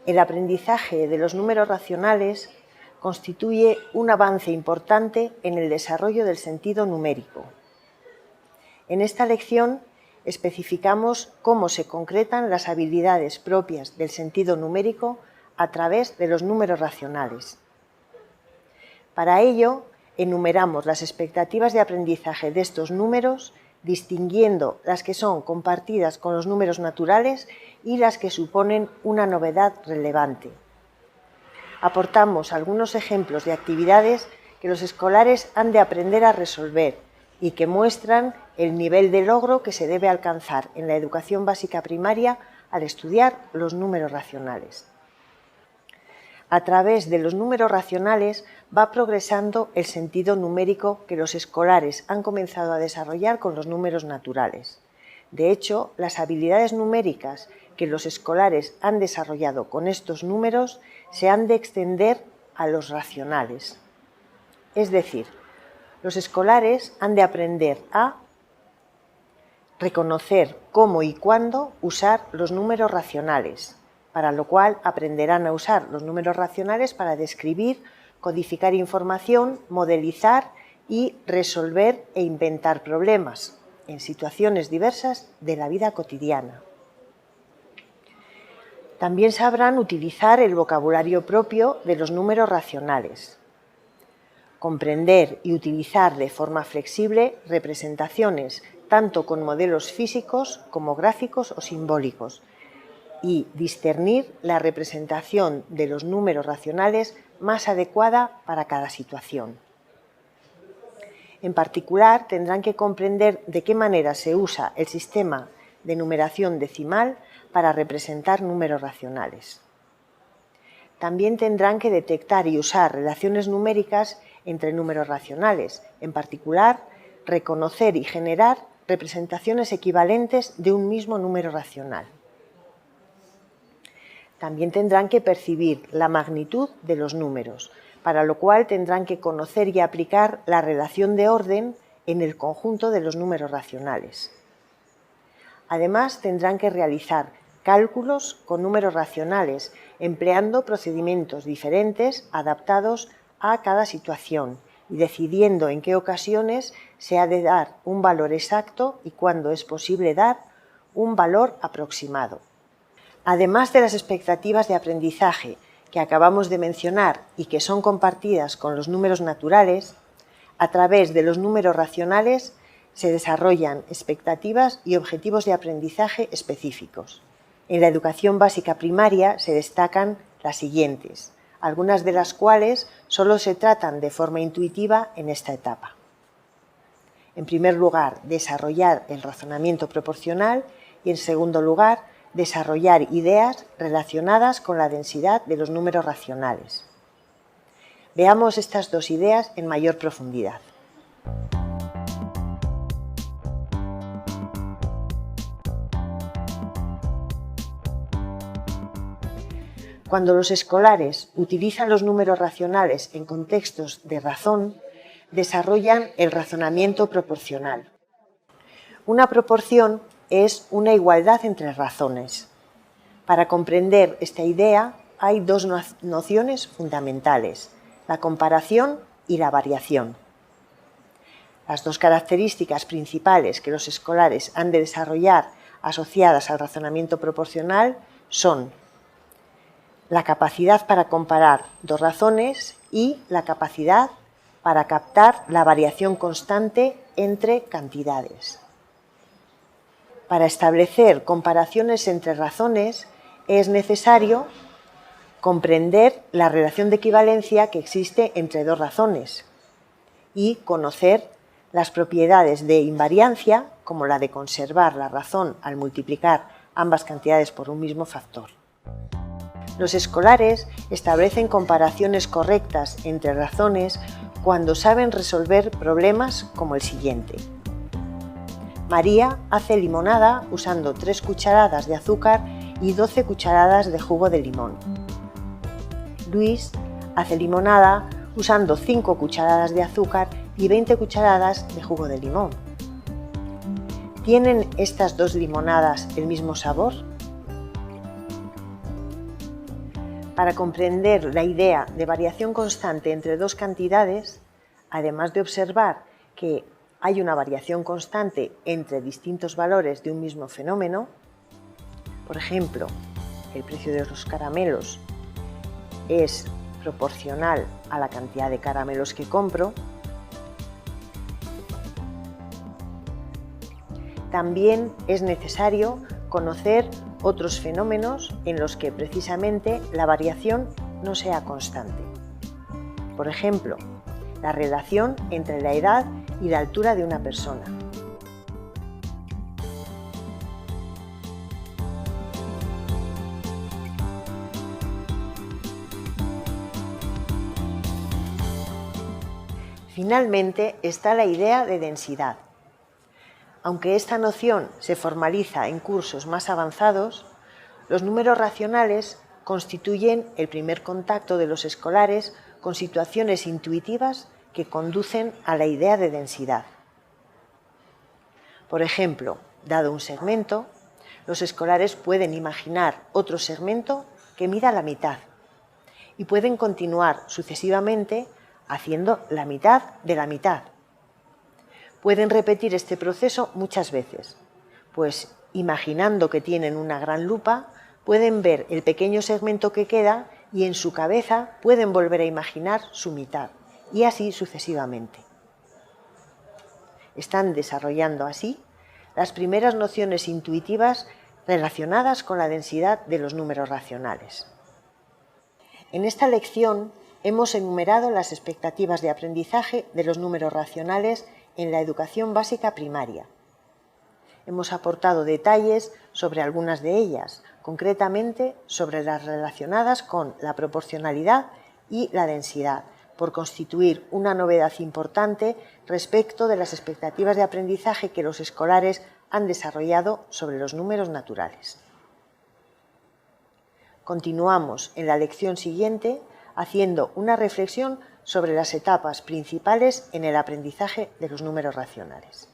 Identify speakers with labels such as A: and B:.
A: El aprendizaje de los números racionales constituye un avance importante en el desarrollo del sentido numérico. En esta lección especificamos cómo se concretan las habilidades propias del sentido numérico a través de los números racionales. Para ello, enumeramos las expectativas de aprendizaje de estos números, distinguiendo las que son compartidas con los números naturales y las que suponen una novedad relevante. Aportamos algunos ejemplos de actividades que los escolares han de aprender a resolver y que muestran el nivel de logro que se debe alcanzar en la educación básica primaria al estudiar los números racionales. A través de los números racionales va progresando el sentido numérico que los escolares han comenzado a desarrollar con los números naturales. De hecho, las habilidades numéricas que los escolares han desarrollado con estos números se han de extender a los racionales. Es decir, los escolares han de aprender a reconocer cómo y cuándo usar los números racionales, para lo cual aprenderán a usar los números racionales para describir, codificar información, modelizar y resolver e inventar problemas en situaciones diversas de la vida cotidiana. También sabrán utilizar el vocabulario propio de los números racionales, comprender y utilizar de forma flexible representaciones tanto con modelos físicos como gráficos o simbólicos, y discernir la representación de los números racionales más adecuada para cada situación. En particular, tendrán que comprender de qué manera se usa el sistema de numeración decimal para representar números racionales. También tendrán que detectar y usar relaciones numéricas entre números racionales, en particular, reconocer y generar representaciones equivalentes de un mismo número racional. También tendrán que percibir la magnitud de los números, para lo cual tendrán que conocer y aplicar la relación de orden en el conjunto de los números racionales. Además, tendrán que realizar cálculos con números racionales, empleando procedimientos diferentes adaptados a cada situación y decidiendo en qué ocasiones se ha de dar un valor exacto y cuándo es posible dar un valor aproximado. Además de las expectativas de aprendizaje que acabamos de mencionar y que son compartidas con los números naturales, a través de los números racionales se desarrollan expectativas y objetivos de aprendizaje específicos. En la educación básica primaria se destacan las siguientes, algunas de las cuales solo se tratan de forma intuitiva en esta etapa. En primer lugar, desarrollar el razonamiento proporcional y, en segundo lugar, desarrollar ideas relacionadas con la densidad de los números racionales. Veamos estas dos ideas en mayor profundidad. Cuando los escolares utilizan los números racionales en contextos de razón, desarrollan el razonamiento proporcional. Una proporción es una igualdad entre razones. Para comprender esta idea hay dos nociones fundamentales, la comparación y la variación. Las dos características principales que los escolares han de desarrollar asociadas al razonamiento proporcional son la capacidad para comparar dos razones y la capacidad para captar la variación constante entre cantidades. Para establecer comparaciones entre razones es necesario comprender la relación de equivalencia que existe entre dos razones y conocer las propiedades de invariancia, como la de conservar la razón al multiplicar ambas cantidades por un mismo factor. Los escolares establecen comparaciones correctas entre razones cuando saben resolver problemas como el siguiente. María hace limonada usando 3 cucharadas de azúcar y 12 cucharadas de jugo de limón. Luis hace limonada usando 5 cucharadas de azúcar y 20 cucharadas de jugo de limón. ¿Tienen estas dos limonadas el mismo sabor? Para comprender la idea de variación constante entre dos cantidades, además de observar que hay una variación constante entre distintos valores de un mismo fenómeno, por ejemplo, el precio de los caramelos es proporcional a la cantidad de caramelos que compro, también es necesario conocer otros fenómenos en los que precisamente la variación no sea constante. Por ejemplo, la relación entre la edad y la altura de una persona. Finalmente está la idea de densidad. Aunque esta noción se formaliza en cursos más avanzados, los números racionales constituyen el primer contacto de los escolares con situaciones intuitivas que conducen a la idea de densidad. Por ejemplo, dado un segmento, los escolares pueden imaginar otro segmento que mida la mitad y pueden continuar sucesivamente haciendo la mitad de la mitad. Pueden repetir este proceso muchas veces, pues imaginando que tienen una gran lupa, pueden ver el pequeño segmento que queda y en su cabeza pueden volver a imaginar su mitad, y así sucesivamente. Están desarrollando así las primeras nociones intuitivas relacionadas con la densidad de los números racionales. En esta lección hemos enumerado las expectativas de aprendizaje de los números racionales en la educación básica primaria. Hemos aportado detalles sobre algunas de ellas, concretamente sobre las relacionadas con la proporcionalidad y la densidad, por constituir una novedad importante respecto de las expectativas de aprendizaje que los escolares han desarrollado sobre los números naturales. Continuamos en la lección siguiente haciendo una reflexión sobre las etapas principales en el aprendizaje de los números racionales.